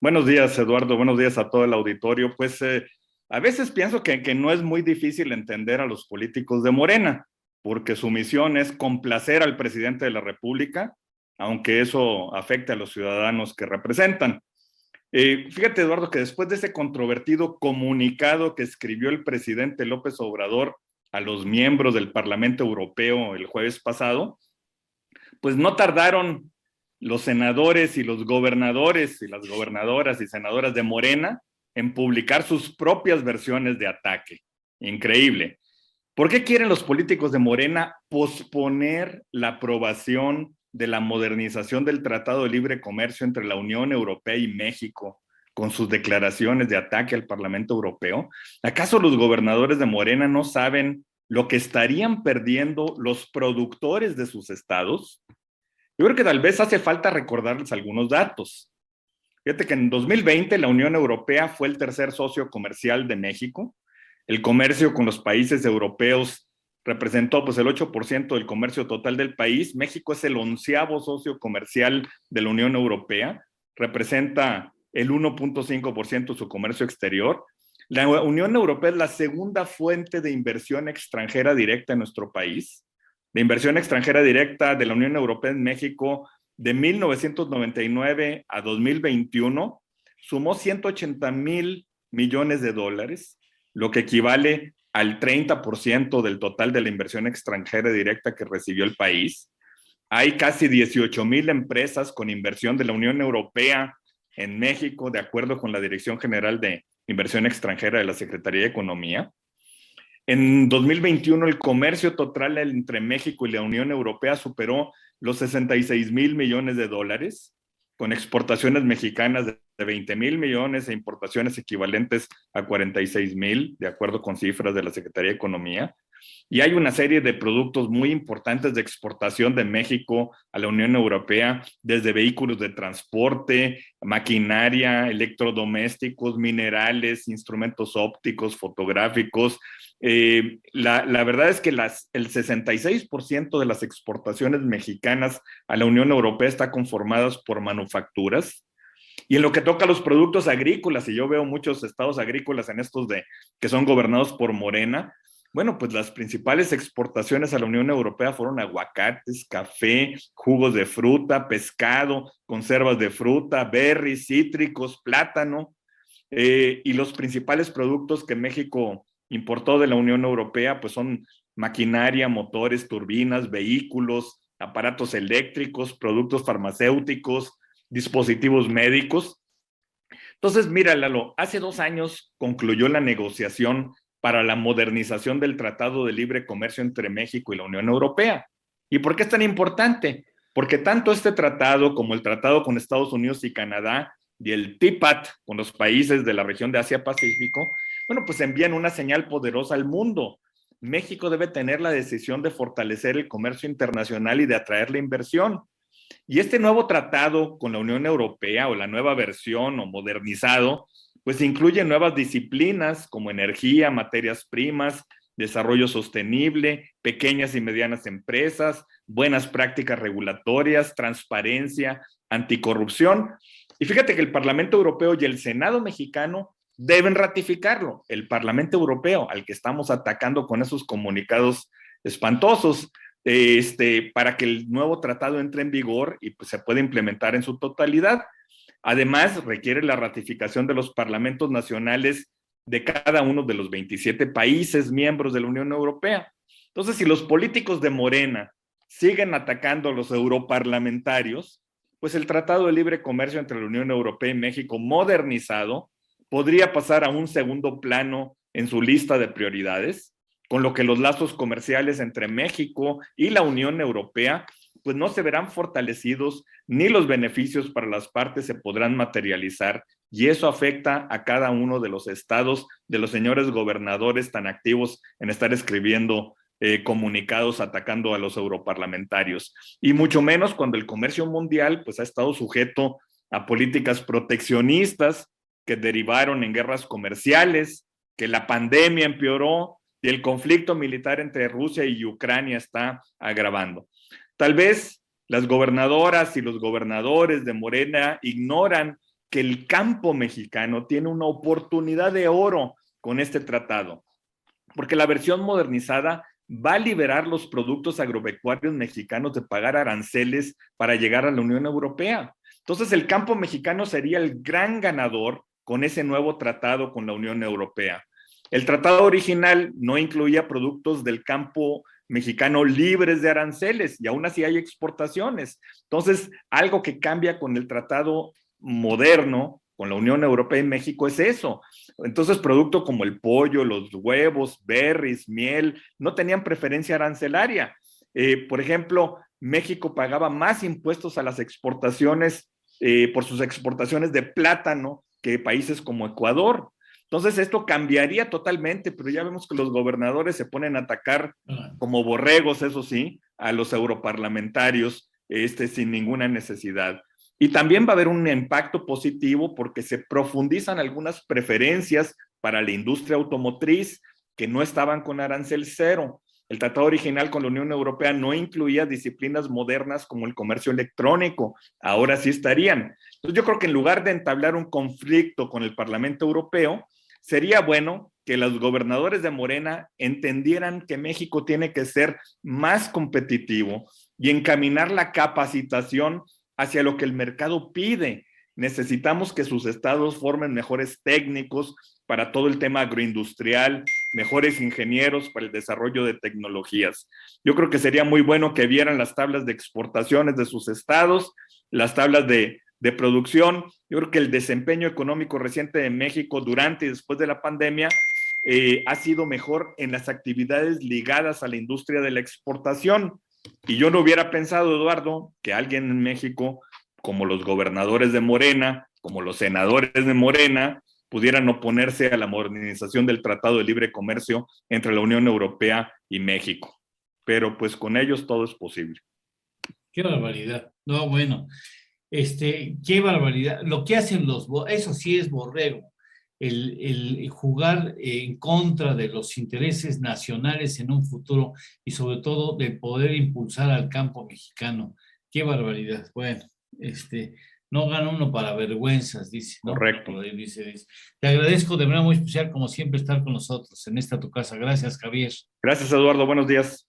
Buenos días, Eduardo. Buenos días a todo el auditorio. A veces pienso que no es muy difícil entender a los políticos de Morena, porque su misión es complacer al presidente de la República, aunque eso afecte a los ciudadanos que representan. Fíjate, Eduardo, que después de ese controvertido comunicado que escribió el presidente López Obrador a los miembros del Parlamento Europeo el jueves pasado, pues no tardaron los senadores y los gobernadores y las gobernadoras y senadoras de Morena en publicar sus propias versiones de ataque. Increíble. ¿Por qué quieren los políticos de Morena posponer la aprobación de la modernización del Tratado de Libre Comercio entre la Unión Europea y México con sus declaraciones de ataque al Parlamento Europeo? ¿Acaso los gobernadores de Morena no saben lo que estarían perdiendo los productores de sus estados? Yo creo que tal vez hace falta recordarles algunos datos. Fíjate que en 2020 la Unión Europea fue el tercer socio comercial de México. El comercio con los países europeos representó pues el 8% del comercio total del país. México es el 11º socio comercial de la Unión Europea, representa el 1.5% de su comercio exterior. La Unión Europea es la segunda fuente de inversión extranjera directa en nuestro país. La inversión extranjera directa de la Unión Europea en México de 1999 a 2021 sumó 180,000 millones de dólares, lo que equivale al 30% del total de la inversión extranjera directa que recibió el país. Hay casi 18,000 empresas con inversión de la Unión Europea en México, de acuerdo con la Dirección General de Inversión Extranjera de la Secretaría de Economía. En 2021 el comercio total entre México y la Unión Europea superó los 66,000 millones de dólares, con exportaciones mexicanas de 20,000 millones e importaciones equivalentes a 46,000, de acuerdo con cifras de la Secretaría de Economía. Y hay una serie de productos muy importantes de exportación de México a la Unión Europea, desde vehículos de transporte, maquinaria, electrodomésticos, minerales, instrumentos ópticos, fotográficos. La verdad es que el 66% de las exportaciones mexicanas a la Unión Europea está conformadas por manufacturas. Y en lo que toca a los productos agrícolas, y yo veo muchos estados agrícolas en estos que son gobernados por Morena, bueno, pues las principales exportaciones a la Unión Europea fueron aguacates, café, jugos de fruta, pescado, conservas de fruta, berries, cítricos, plátano, y los principales productos que México importó de la Unión Europea pues son maquinaria, motores, turbinas, vehículos, aparatos eléctricos, productos farmacéuticos, dispositivos médicos. Entonces, mira, Lalo, hace 2 años concluyó la negociación para la modernización del Tratado de Libre Comercio entre México y la Unión Europea. ¿Y por qué es tan importante? Porque tanto este tratado como el tratado con Estados Unidos y Canadá y el TPAT con los países de la región de Asia-Pacífico, bueno, pues envían una señal poderosa al mundo. México debe tener la decisión de fortalecer el comercio internacional y de atraer la inversión. Y este nuevo tratado con la Unión Europea o la nueva versión o modernizado, pues incluye nuevas disciplinas como energía, materias primas, desarrollo sostenible, pequeñas y medianas empresas, buenas prácticas regulatorias, transparencia, anticorrupción. Y fíjate que el Parlamento Europeo y el Senado mexicano deben ratificarlo. El Parlamento Europeo, al que estamos atacando con esos comunicados espantosos, para que el nuevo tratado entre en vigor y pues, se pueda implementar en su totalidad. Además, requiere la ratificación de los parlamentos nacionales de cada uno de los 27 países miembros de la Unión Europea. Entonces, si los políticos de Morena siguen atacando a los europarlamentarios, pues el Tratado de Libre Comercio entre la Unión Europea y México modernizado podría pasar a un segundo plano en su lista de prioridades, con lo que los lazos comerciales entre México y la Unión Europea pues no se verán fortalecidos ni los beneficios para las partes se podrán materializar y eso afecta a cada uno de los estados de los señores gobernadores tan activos en estar escribiendo comunicados atacando a los europarlamentarios y mucho menos cuando el comercio mundial pues ha estado sujeto a políticas proteccionistas que derivaron en guerras comerciales, que la pandemia empeoró y el conflicto militar entre Rusia y Ucrania está agravando. Tal vez las gobernadoras y los gobernadores de Morena ignoran que el campo mexicano tiene una oportunidad de oro con este tratado, porque la versión modernizada va a liberar los productos agropecuarios mexicanos de pagar aranceles para llegar a la Unión Europea. Entonces, el campo mexicano sería el gran ganador con ese nuevo tratado con la Unión Europea. El tratado original no incluía productos del campo mexicano libres de aranceles y aún así hay exportaciones. Entonces, algo que cambia con el tratado moderno con la Unión Europea y México es eso. Entonces, productos como el pollo, los huevos, berries, miel, no tenían preferencia arancelaria. Por ejemplo, México pagaba más impuestos a las exportaciones por sus exportaciones de plátano que países como Ecuador. Entonces, esto cambiaría totalmente, pero ya vemos que los gobernadores se ponen a atacar como borregos, eso sí, a los europarlamentarios sin ninguna necesidad. Y también va a haber un impacto positivo porque se profundizan algunas preferencias para la industria automotriz que no estaban con arancel cero. El tratado original con la Unión Europea no incluía disciplinas modernas como el comercio electrónico, ahora sí estarían. Entonces yo creo que en lugar de entablar un conflicto con el Parlamento Europeo, sería bueno que los gobernadores de Morena entendieran que México tiene que ser más competitivo y encaminar la capacitación hacia lo que el mercado pide. Necesitamos que sus estados formen mejores técnicos para todo el tema agroindustrial, mejores ingenieros para el desarrollo de tecnologías. Yo creo que sería muy bueno que vieran las tablas de exportaciones de sus estados, las tablas de producción. Yo creo que el desempeño económico reciente de México durante y después de la pandemia ha sido mejor en las actividades ligadas a la industria de la exportación. Y yo no hubiera pensado, Eduardo, que alguien en México, como los gobernadores de Morena, como los senadores de Morena, pudieran oponerse a la modernización del Tratado de Libre Comercio entre la Unión Europea y México. Pero pues con ellos todo es posible. Qué barbaridad. No, bueno, qué barbaridad. Lo que hacen eso sí es borrego. El jugar en contra de los intereses nacionales en un futuro y sobre todo de poder impulsar al campo mexicano. Qué barbaridad. Bueno, no gana uno para vergüenzas, dice, ¿no? Correcto. Dice. Te agradezco de manera muy especial, como siempre, estar con nosotros en esta tu casa. Gracias, Javier. Gracias, Eduardo. Buenos días.